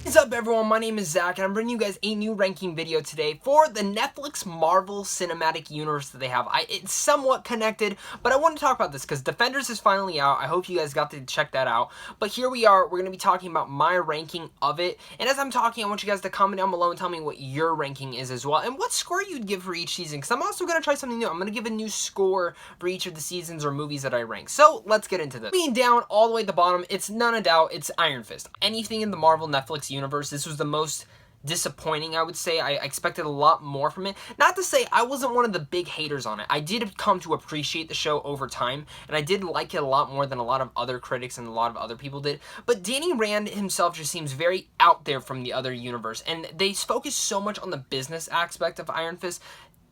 What's up everyone, my name is Zach and I'm bringing you guys a new ranking video today for the Netflix Marvel Cinematic Universe that they have. It's somewhat connected, but I want to talk about this because Defenders is finally out. I hope you guys got to check that out. But here we are, we're going to be talking about my ranking of it. And as I'm talking, I want you guys to comment down below and tell me what your ranking is as well. And what score you'd give for each season, because I'm also going to try something new. I'm going to give a new score for each of the seasons or movies that I rank. So let's get into this. Being down all the way at the bottom, it's none of doubt, it's Iron Fist. Anything in the Marvel Netflix universe, this was the most disappointing, I would say. I expected a lot more from it. Not to say I wasn't one of the big haters on it. I did come to appreciate the show over time, and I did like it a lot more than a lot of other critics and a lot of other people did. But Danny Rand himself just seems very out there from the other universe, and they focus so much on the business aspect of Iron Fist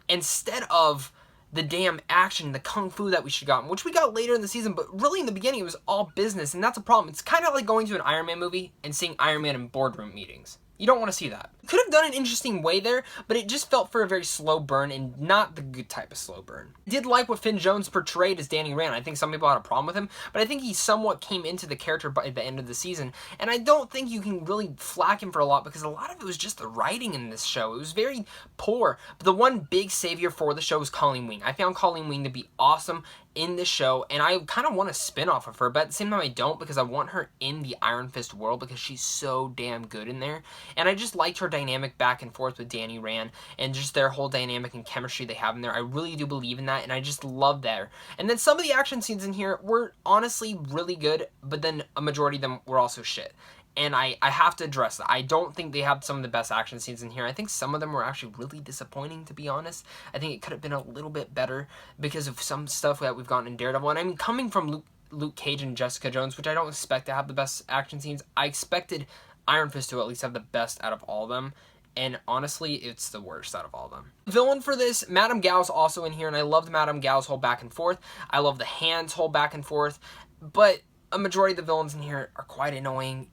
instead of the damn action, the kung fu that we should have gotten, which we got later in the season, but really in the beginning it was all business, and that's a problem. It's kind of like going to an Iron Man movie and seeing Iron Man in boardroom meetings. You don't want to see that. Could have done an interesting way there, but it just felt for a very slow burn and not the good type of slow burn. I did like what Finn Jones portrayed as Danny Rand. I think some people had a problem with him, but I think he somewhat came into the character by the end of the season, and I don't think you can really flack him for a lot because a lot of it was just the writing in this show. It was very poor, but the one big savior for the show was Colleen Wing. I found Colleen Wing to be awesome in this show, and I kind of want a spin-off of her, but at the same time I don't, because I want her in the Iron Fist world because she's so damn good in there. And I just liked her dynamic back and forth with Danny Rand and just their whole dynamic and chemistry they have in there. I really do believe in that, and I just love that. And then some of the action scenes in here were honestly really good, but then a majority of them were also shit. And I have to address that. I don't think they have some of the best action scenes in here. I think some of them were actually really disappointing, to be honest. I think it could have been a little bit better because of some stuff that we've gotten in Daredevil. And I mean, coming from Luke Cage and Jessica Jones, which I don't expect to have the best action scenes, I expected Iron Fist to at least have the best out of all of them. And honestly, it's the worst out of all of them. Villain for this, Madame Gao's also in here, and I loved Madame Gao's whole back and forth. I love the Hand's whole back and forth. But a majority of the villains in here are quite annoying,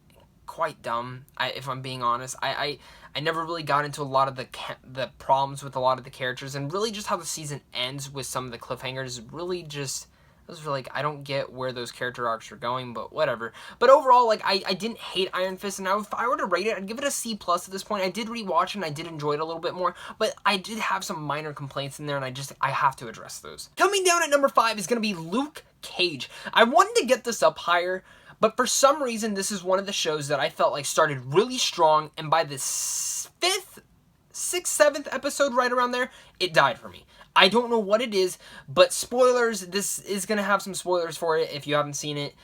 quite dumb, if I'm being honest. I never really got into a lot of the problems with a lot of the characters, and really just how the season ends with some of the cliffhangers really just, I was like, I don't get where those character arcs are going, but whatever. But overall, like, I didn't hate Iron Fist, and if I were to rate it, I'd give it a C+ at this point. I did rewatch it, and I did enjoy it a little bit more, but I did have some minor complaints in there, and I have to address those. Coming down at number 5 is going to be Luke Cage. I wanted to get this up higher, but for some reason, this is one of the shows that I felt like started really strong, and by the 5th, 6th, 7th episode, right around there, it died for me. I don't know what it is, but spoilers, this is going to have some spoilers for it if you haven't seen it.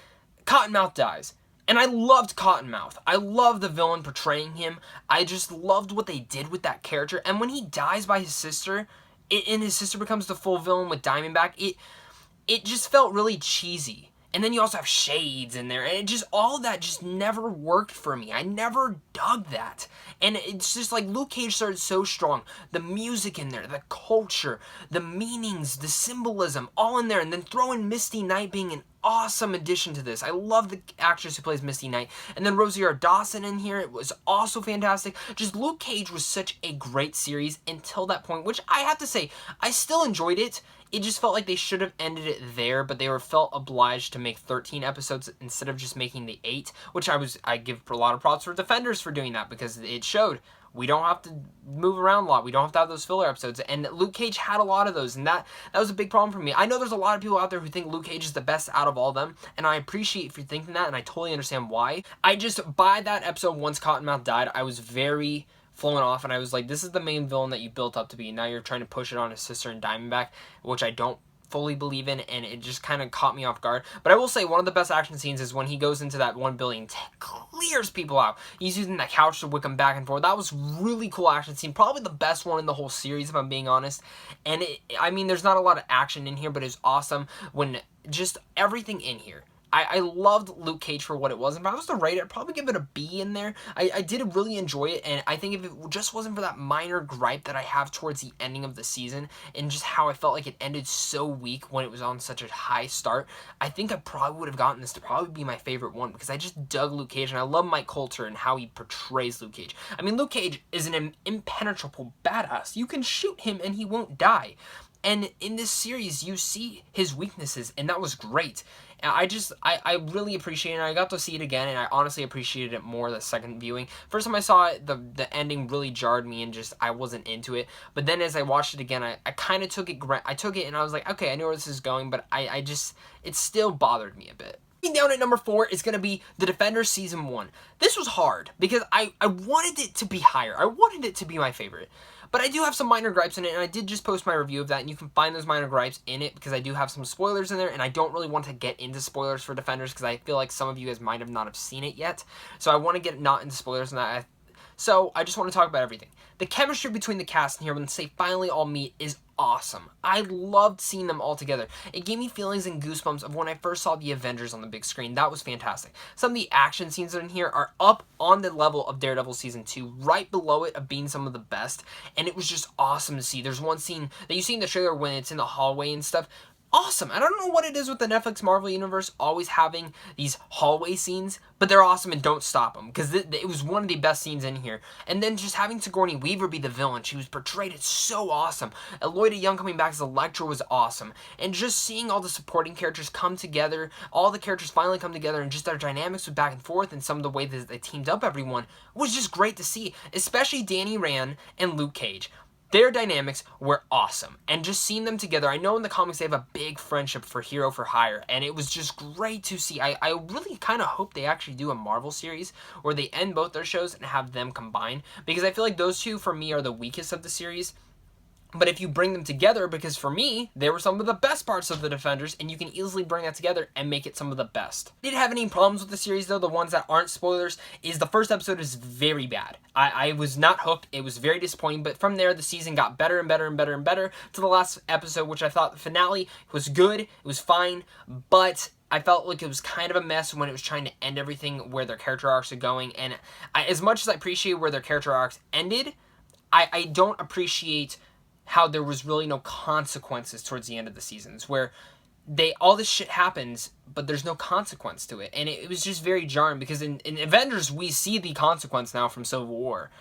Cottonmouth dies. And I loved Cottonmouth. I love the villain portraying him. I just loved what they did with that character. And when he dies by his sister, and his sister becomes the full villain with Diamondback, it just felt really cheesy. And then you also have Shades in there, and it just, all of that just never worked for me. I never dug that. And it's just like Luke Cage started so strong. The music in there, the culture, the meanings, the symbolism, all in there. And then throw in Misty Knight being an awesome addition to this. I love the actress who plays Misty Knight. And then Rosario Dawson in here, it was also fantastic. Just Luke Cage was such a great series until that point, which I have to say, I still enjoyed it. It just felt like they should have ended it there, but they felt obliged to make 13 episodes instead of just making the 8, which I give a lot of props for Defenders for doing that, because it showed we don't have to move around a lot. We don't have to have those filler episodes, and Luke Cage had a lot of those, and that was a big problem for me. I know there's a lot of people out there who think Luke Cage is the best out of all of them, and I appreciate if you're thinking that, and I totally understand why. I just, by that episode, once Cottonmouth died, I was very flown off, and I was like, this is the main villain that you built up to be, and now you're trying to push it on his sister and Diamondback, which I don't fully believe in, and it just kind of caught me off guard. But I will say, one of the best action scenes is when he goes into that 1 building, clears people out. He's using that couch to whip him back and forth. That was really cool action scene, probably the best one in the whole series, if I'm being honest. And I mean, there's not a lot of action in here, but it's awesome when just everything in here. I loved Luke Cage for what it was, and if I was to rate it, I'd probably give it a B in there. I did really enjoy it, and I think if it just wasn't for that minor gripe that I have towards the ending of the season, and just how I felt like it ended so weak when it was on such a high start, I think I probably would have gotten this to probably be my favorite one, because I just dug Luke Cage, and I love Mike Coulter and how he portrays Luke Cage. I mean, Luke Cage is an impenetrable badass. You can shoot him and he won't die. And in this series, you see his weaknesses, and that was great. And I really appreciate it, and I got to see it again, and I honestly appreciated it more the second viewing. First time I saw it, the ending really jarred me, and just, I wasn't into it. But then as I watched it again, I kind of took it, and I was like, okay, I know where this is going, but I just, it still bothered me a bit. Down at number 4 is going to be The Defenders Season 1. This was hard, because I wanted it to be higher. I wanted it to be my favorite. But I do have some minor gripes in it, and I did just post my review of that, and you can find those minor gripes in it, because I do have some spoilers in there, and I don't really want to get into spoilers for Defenders, because I feel like some of you guys might have not have seen it yet. So I want to get not into spoilers on that. So I just want to talk about everything. The chemistry between the cast in here, when they finally all meet, is awesome. I loved seeing them all together. It gave me feelings and goosebumps of when I first saw the Avengers on the big screen. That was fantastic. Some of the action scenes in here are up on the level of Daredevil Season 2, right below it of being some of the best, and it was just awesome to see. There's one scene that you see in the trailer when it's in the hallway and stuff. Awesome. I don't know what it is with the Netflix Marvel Universe always having these hallway scenes, but they're awesome, and don't stop them, because it was one of the best scenes in here. And then just having Sigourney Weaver be the villain, she was portrayed, it's so awesome. Eloida Young coming back as Elektra was awesome. And just seeing all the supporting characters come together, all the characters finally come together, and just their dynamics with back and forth, and some of the way that they teamed up everyone was just great to see, especially Danny Rand and Luke Cage. Their dynamics were awesome, and just seeing them together, I know in the comics they have a big friendship for Hero for Hire, and it was just great to see. I really kind of hope they actually do a Marvel series where they end both their shows and have them combine, because I feel like those two, for me, are the weakest of the series. But if you bring them together, because for me, they were some of the best parts of the Defenders, and you can easily bring that together and make it some of the best. I didn't have any problems with the series, though. The ones that aren't spoilers is the first episode is very bad. I was not hooked. It was very disappointing, but from there, the season got better and better and better and better to the last episode, which I thought the finale was good. It was fine, but I felt like it was kind of a mess when it was trying to end everything where their character arcs are going, and as much as I appreciate where their character arcs ended, I don't appreciate how there was really no consequences towards the end of the seasons, where all this shit happens, but there's no consequence to it. And it was just very jarring, because in Avengers, we see the consequence now from Civil War.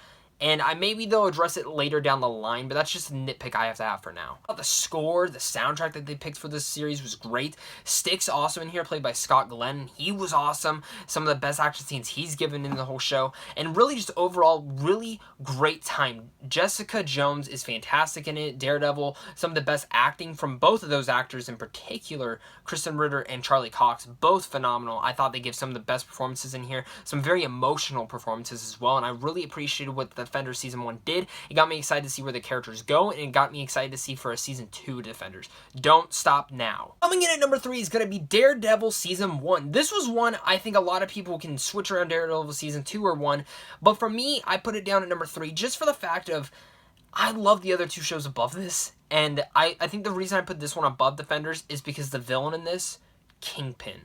And maybe they'll address it later down the line, but that's just a nitpick I have to have for now. The score, the soundtrack that they picked for this series was great. Styx awesome in here, played by Scott Glenn. He was awesome. Some of the best action scenes he's given in the whole show. And really just overall, really great time. Jessica Jones is fantastic in it. Daredevil, some of the best acting from both of those actors in particular, Kristen Ritter and Charlie Cox, both phenomenal. I thought they gave some of the best performances in here. Some very emotional performances as well, and I really appreciated what the Defenders Season 1 did. It got me excited to see where the characters go, and it got me excited to see for a Season 2 Defenders. Don't stop now. Coming in at number 3 is going to be Daredevil Season 1. This was one I think a lot of people can switch around Daredevil Season 2 or 1, but for me, I put it down at number 3 just for the fact of I love the other two shows above this, and I think the reason I put this one above Defenders is because the villain in this, Kingpin,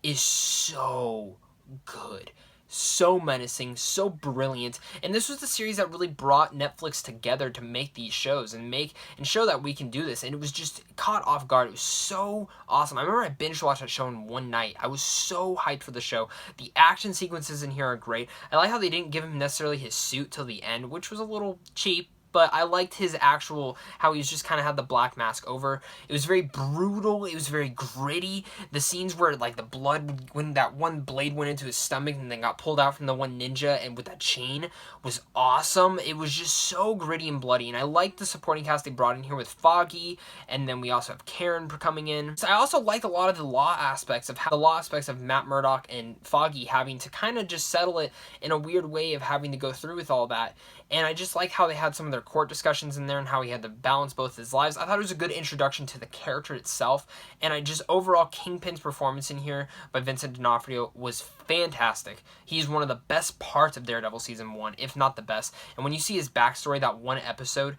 is so good. So menacing, so brilliant, and this was the series that really brought Netflix together to make these shows and show that we can do this, and it was just caught off guard. It was so awesome. I remember I binge watched that show in one night. I was so hyped for the show. The action sequences in here are great. I like how they didn't give him necessarily his suit till the end, which was a little cheap, but I liked his how he was just kind of had the black mask over. It was very brutal. It was very gritty. The scenes where, like, the blood, when that one blade went into his stomach and then got pulled out from the one ninja and with that chain, was awesome. It was just so gritty and bloody, and I liked the supporting cast they brought in here with Foggy, and then we also have Karen coming in. So I also liked a lot of the law aspects of Matt Murdock and Foggy having to kind of just settle it in a weird way of having to go through with all that. And I just like how they had some of their court discussions in there and how he had to balance both his lives. I thought it was a good introduction to the character itself. And I just, overall, Kingpin's performance in here by Vincent D'Onofrio was fantastic. He's one of the best parts of Daredevil Season 1, if not the best. And when you see his backstory, that one episode,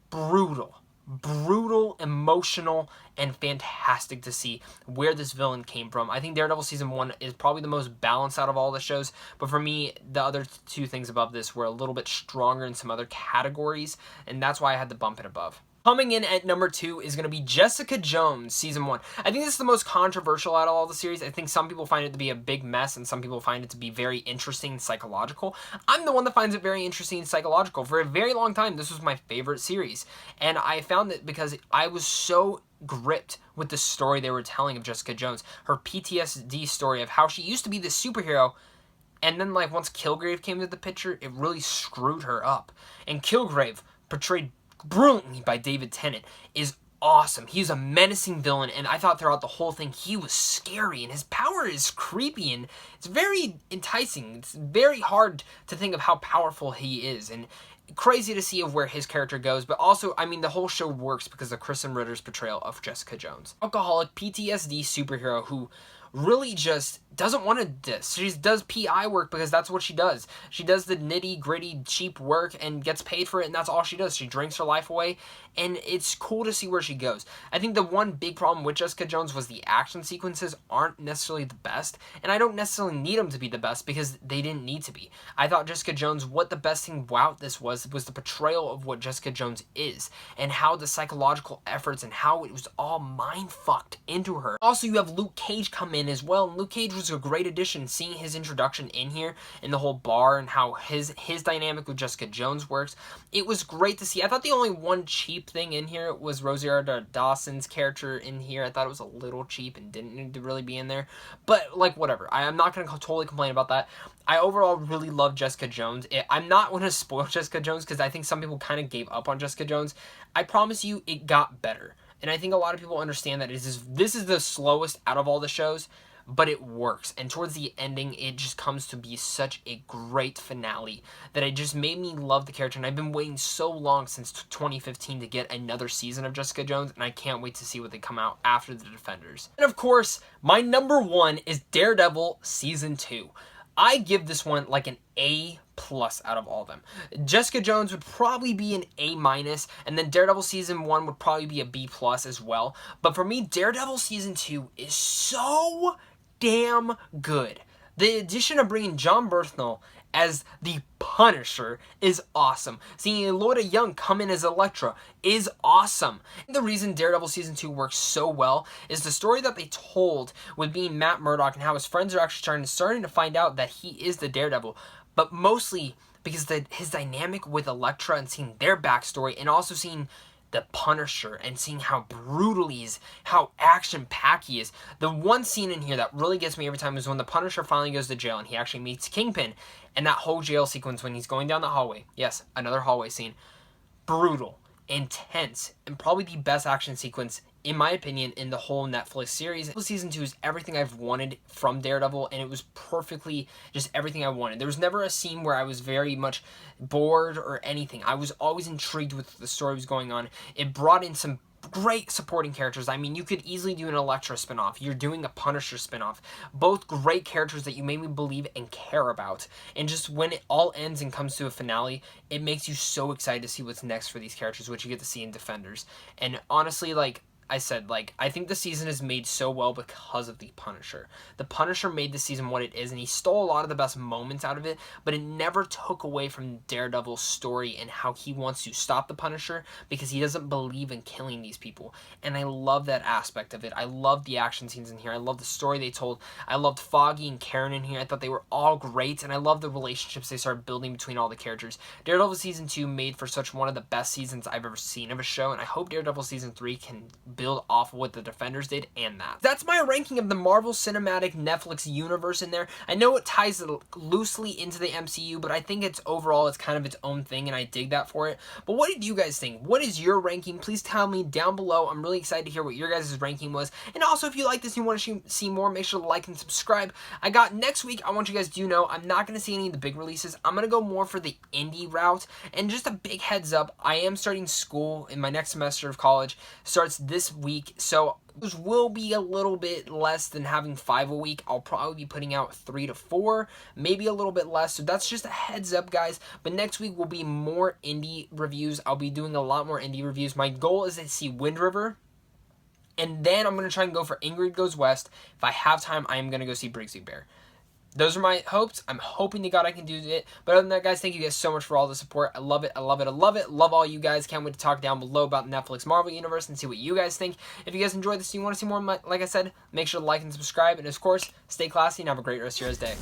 brutal, emotional, and fantastic to see where this villain came from. I think Daredevil Season 1 is probably the most balanced out of all the shows, but for me, the other two things above this were a little bit stronger in some other categories, and that's why I had to bump it above. Coming in at number 2 is going to be Jessica Jones Season 1. I think this is the most controversial out of all the series. I think some people find it to be a big mess, and some people find it to be very interesting and psychological. I'm the one that finds it very interesting and psychological. For a very long time, this was my favorite series. And I found that because I was so gripped with the story they were telling of Jessica Jones. Her PTSD story of how she used to be this superhero, and then, like, once Kilgrave came into the picture, it really screwed her up. And Kilgrave, portrayed brilliantly by David Tennant, is awesome. He's a menacing villain, and I thought throughout the whole thing he was scary, and his power is creepy, and it's very enticing. It's very hard to think of how powerful he is, and crazy to see of where his character goes. But also, I mean, the whole show works because of Kristen Ritter's portrayal of Jessica Jones. Alcoholic, PTSD superhero who really just doesn't want to do this. She does PI work because that's what she does. She does the nitty-gritty, cheap work and gets paid for it, and that's all she does. She drinks her life away, and it's cool to see where she goes. I think the one big problem with Jessica Jones was the action sequences aren't necessarily the best, and I don't necessarily need them to be the best because they didn't need to be. I thought Jessica Jones, what the best thing about this was the portrayal of what Jessica Jones is, and how the psychological efforts and how it was all mind-fucked into her. Also, you have Luke Cage come in as well, and Luke Cage was a great addition. Seeing his introduction in here in the whole bar and how his dynamic with Jessica Jones works, it was great to see. I thought the only one cheap thing in here was Rosario Dawson's character in here. I thought it was a little cheap and didn't need to really be in there, but like, whatever. I'm not going to totally complain about that. I overall really love Jessica Jones. I'm not going to spoil Jessica Jones because I think some people kind of gave up on Jessica Jones. I promise you it got better, and I think a lot of people understand that this is the slowest out of all the shows, but it works. And towards the ending, it just comes to be such a great finale that it just made me love the character. And I've been waiting so long since 2015 to get another season of Jessica Jones, and I can't wait to see what they come out after the Defenders. And of course, my number one is Daredevil Season 2. I give this one like an A+ out of all of them. Jessica Jones would probably be an A-, and then Daredevil Season 1 would probably be a B+ as well. But for me, Daredevil Season 2 is so damn good. The addition of bringing John Bernthal as the Punisher is awesome. Seeing Eloida Young come in as Elektra is awesome. The reason Daredevil Season 2 works so well is the story that they told with being Matt Murdock and how his friends are actually starting to find out that he is the Daredevil, but mostly because his dynamic with Elektra and seeing their backstory, and also seeing the Punisher and seeing how brutal he is, how action-packed he is. The one scene in here that really gets me every time is when the Punisher finally goes to jail and he actually meets Kingpin, and that whole jail sequence when he's going down the hallway. Yes, another hallway scene. Brutal, intense, and probably the best action sequence, in my opinion, in the whole Netflix series. Season 2 is everything I've wanted from Daredevil, and it was perfectly just everything I wanted. There was never a scene where I was very much bored or anything. I was always intrigued with the story that was going on. It brought in some great supporting characters. I mean, you could easily do an Elektra spinoff. You're doing a Punisher spinoff. Both great characters that you made me believe and care about. And just when it all ends and comes to a finale, it makes you so excited to see what's next for these characters, which you get to see in Defenders. And honestly, like I said, like, I think the season is made so well because of the Punisher. The Punisher made the season what it is, and he stole a lot of the best moments out of it, but it never took away from Daredevil's story and how he wants to stop the Punisher because he doesn't believe in killing these people. And I love that aspect of it. I love the action scenes in here. I love the story they told. I loved Foggy and Karen in here. I thought they were all great, and I love the relationships they started building between all the characters. Daredevil Season 2 made for such one of the best seasons I've ever seen of a show, and I hope Daredevil Season 3 can build off of what the Defenders did and that. That's my ranking of the Marvel Cinematic Netflix universe in there. I know it ties loosely into the MCU, but I think it's overall it's kind of its own thing, and I dig that for it. But what did you guys think? What is your ranking? Please tell me down below. I'm really excited to hear what your guys' ranking was. And also, if you like this and you want to see more, make sure to like and subscribe. I got next week, I want you guys to know I'm not going to see any of the big releases. I'm going to go more for the indie route. And just a big heads up, I am starting school in my next semester of college. Starts this week. So those will be a little bit less than having 5 a week. I'll probably be putting out 3 to 4, maybe a little bit less. So that's just a heads up, guys. But next week will be more indie reviews. I'll be doing a lot more indie reviews. My goal is to see Wind River, and then I'm going to try and go for Ingrid Goes West. If I have time, I am going to go see Brigsby Bear. Those are my hopes. I'm hoping to God I can do it. But other than that, guys, thank you guys so much for all the support. I love it. I love it. I love it. Love all you guys. Can't wait to talk down below about the Netflix Marvel Universe and see what you guys think. If you guys enjoyed this and you want to see more, like I said, make sure to like and subscribe. And, of course, stay classy and have a great rest of your day.